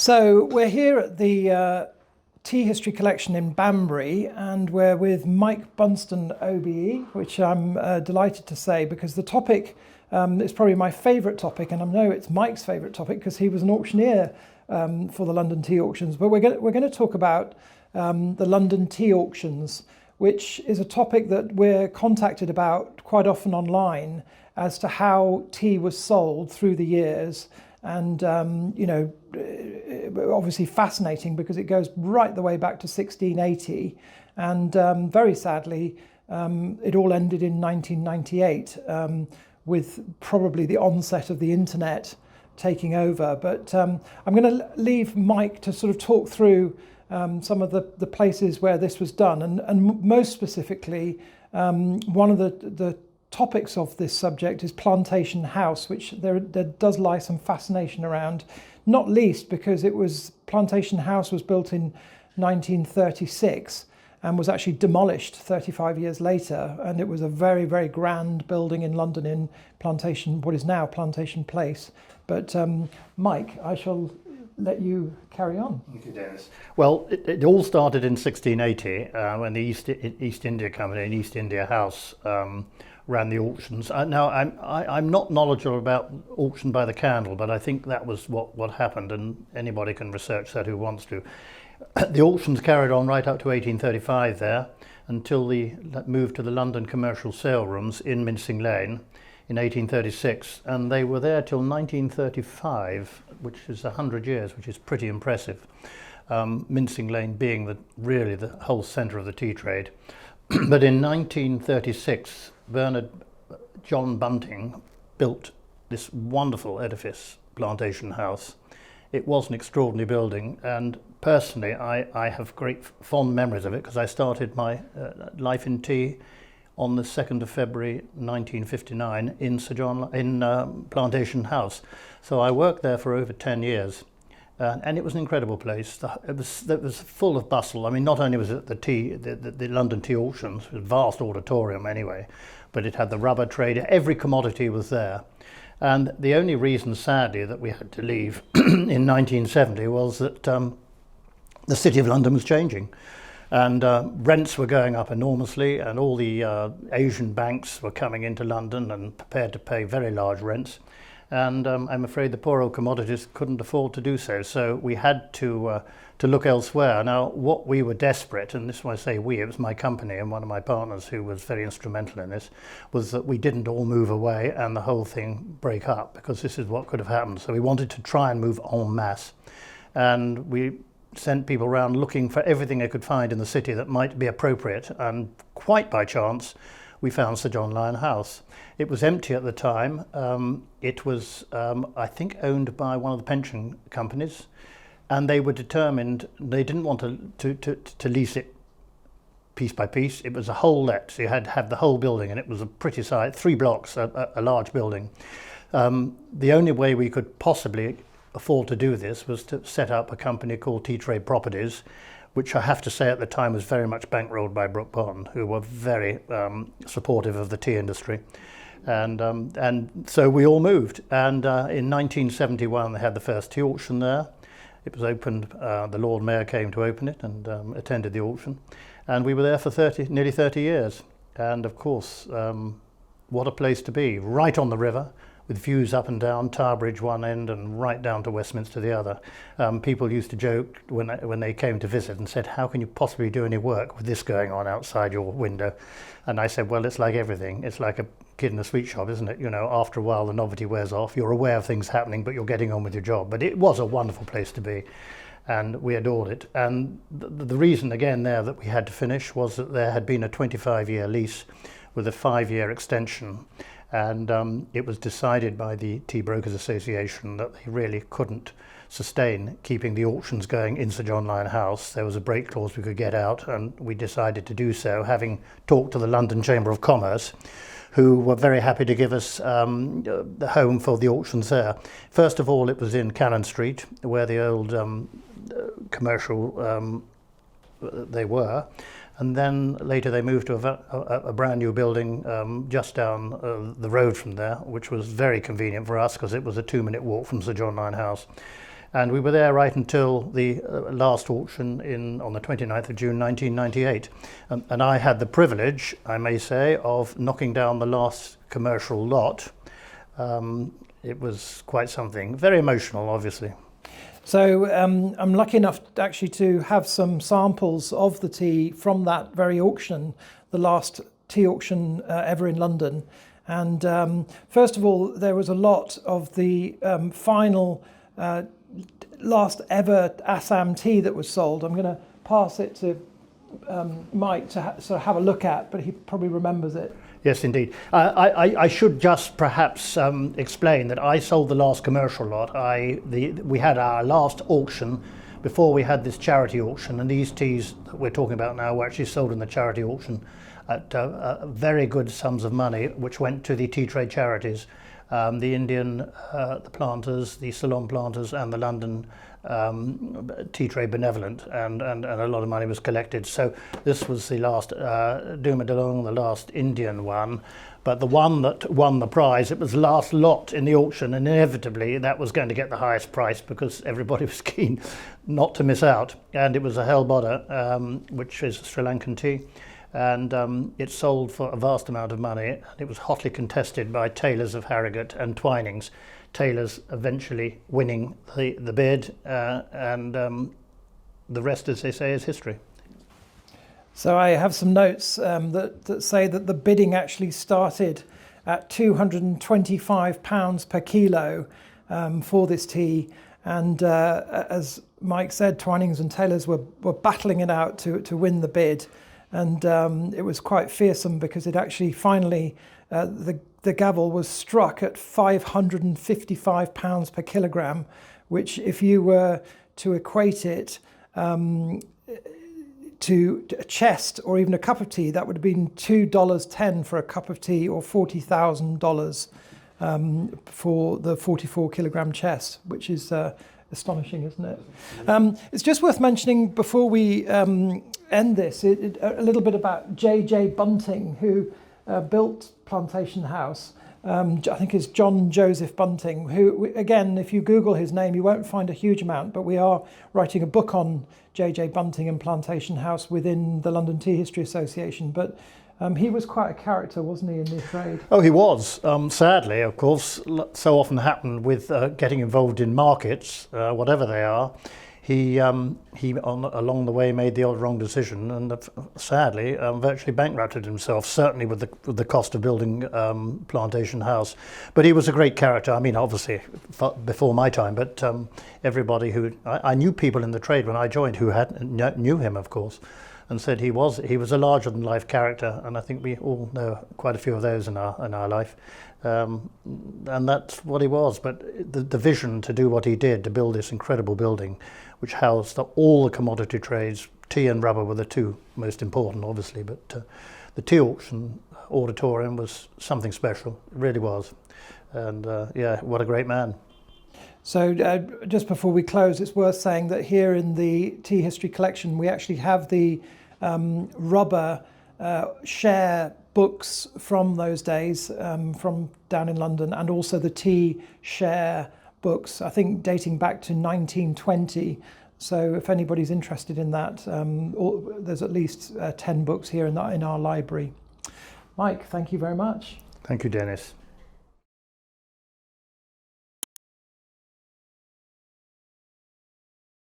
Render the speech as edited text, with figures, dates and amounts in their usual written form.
So we're here at the Tea History Collection in Banbury, and we're with Mike Bunston, OBE, which I'm delighted to say because the topic is probably my favourite topic, and I know it's Mike's favourite topic because he was an auctioneer for the London tea auctions. But we're going to talk about the London tea auctions, which is a topic that we're contacted about quite often online as to how tea was sold through the years. And, obviously fascinating because it goes right the way back to 1680. And very sadly, it all ended in 1998 with probably the onset of the internet taking over. But I'm going to leave Mike to sort of talk through some of the places where this was done. And most specifically, one of the topics of this subject is Plantation House, which there does lie some fascination around, not least because Plantation House was built in 1936 and was actually demolished 35 years later, and it was a very, very grand building in London in Plantation, what is now Plantation Place. But Mike, I shall let you carry on. Thank you, Dennis. Well, it all started in 1680 when the East India Company and East India House ran the auctions. Now, I'm not knowledgeable about auction by the candle, but I think that was what happened, and anybody can research that who wants to. The auctions carried on right up to 1835 there, until the move to the London commercial sale rooms in Mincing Lane in 1836, and they were there till 1935, which is 100 years, which is pretty impressive. Mincing Lane being really the whole centre of the tea trade. But in 1936, Bernard John Bunting built this wonderful edifice, Plantation House. It was an extraordinary building, and personally I have great fond memories of it because I started my life in tea on the 2nd of February 1959 in Plantation House. So I worked there for over 10 years. And it was an incredible place. It was full of bustle. I mean, not only was it the London tea auctions, it was a vast auditorium anyway, but it had the rubber trade. Every commodity was there. And the only reason, sadly, that we had to leave in 1970 was that the City of London was changing. And rents were going up enormously, and all the Asian banks were coming into London and prepared to pay very large rents. And I'm afraid the poor old commodities couldn't afford to do so. So we had to look elsewhere. Now, what we were desperate, and this is why I say we, it was my company and one of my partners who was very instrumental in this, was that we didn't all move away and the whole thing break up, because this is what could have happened. So we wanted to try and move en masse. And we sent people around looking for everything they could find in the city that might be appropriate. And quite by chance, we found Sir John Lyon House. It was empty at the time. It was, I think, owned by one of the pension companies, and they were determined, they didn't want to lease it piece by piece. It was a whole let, so you had to have the whole building, and it was a pretty size, 3 blocks, a large building. The only way we could possibly afford to do this was to set up a company called Tea Trade Properties, which I have to say at the time was very much bankrolled by Brook Bond, who were very supportive of the tea industry. And so we all moved. And in 1971, they had the first tea auction there. It was opened, the Lord Mayor came to open it and attended the auction. And we were there for nearly 30 years. And of course, what a place to be, right on the river, with views up and down, Tower Bridge one end and right down to Westminster the other. People used to joke when they came to visit and said, how can you possibly do any work with this going on outside your window? And I said, well, it's like everything. It's like a kid in a sweet shop, isn't it? You know, after a while the novelty wears off. You're aware of things happening, but you're getting on with your job. But it was a wonderful place to be, and we adored it. And the reason, again, there that we had to finish was that there had been a 25-year lease with a 5-year extension. And it was decided by the Tea Brokers Association that they really couldn't sustain keeping the auctions going in Sir John Lyon House. There was a break clause we could get out, and we decided to do so, having talked to the London Chamber of Commerce, who were very happy to give us the home for the auctions there. First of all, it was in Cannon Street, where the old commercial they were. And then later they moved to a brand new building just down the road from there, which was very convenient for us because it was a 2-minute walk from Sir John Lyon House. And we were there right until the last auction on the 29th of June 1998. And I had the privilege, I may say, of knocking down the last commercial lot. It was quite something, very emotional, obviously. So I'm lucky enough actually to have some samples of the tea from that very auction, the last tea auction ever in London. And first of all, there was a lot of the final last ever Assam tea that was sold. I'm going to pass it to Mike to sort of have a look at, but he probably remembers it. Yes, indeed. I should just perhaps explain that I sold the last commercial lot. We had our last auction before we had this charity auction, and these teas that we're talking about now were actually sold in the charity auction at very good sums of money, which went to the tea trade charities, the Indian, the planters, the Ceylon planters, and the London tea trade benevolent, and a lot of money was collected. So this was the last Dumadalong, the last Indian one, but the one that won the prize, it was the last lot in the auction, and inevitably that was going to get the highest price because everybody was keen not to miss out. And it was a Helbodder, which is Sri Lankan tea, and it sold for a vast amount of money. It was hotly contested by Taylors of Harrogate and Twinings. Taylor's eventually winning the bid, and the rest, as they say, is history. So I have some notes that say that the bidding actually started at £225 per kilo for this tea, and as Mike said, Twinings and Taylors were battling it out to win the bid, and it was quite fearsome because it actually finally the gavel was struck at £555 per kilogram, which, if you were to equate it to a chest or even a cup of tea, that would have been $2.10 for a cup of tea, or $40,000 for the 44 kilogram chest, which is astonishing, isn't it? It's just worth mentioning before we end this, a little bit about J.J. Bunting, who built Plantation House. I think it's John Joseph Bunting, who, again, if you Google his name, you won't find a huge amount, but we are writing a book on J.J. Bunting and Plantation House within the London Tea History Association. But he was quite a character, wasn't he, in the trade? Oh, he was. Sadly, of course, so often happened with getting involved in markets, whatever they are. He along the way made the odd wrong decision, and sadly virtually bankrupted himself, certainly with the cost of building Plantation House. But he was a great character. I mean, obviously before my time, but everybody who I knew people in the trade when I joined who knew him, of course, and said he was a larger than life character, and I think we all know quite a few of those in our life. And that's what he was. But the vision to do what he did, to build this incredible building, which housed all the commodity trades, tea and rubber were the two most important, obviously, but the tea auction auditorium was something special. It really was. And yeah, what a great man. So just before we close, it's worth saying that here in the Tea History Collection, we actually have the rubber share books from those days, from down in London, and also the tea share books, I think dating back to 1920. So if anybody's interested in that, there's at least 10 books here in our library. Mike, thank you very much. Thank you, Dennis.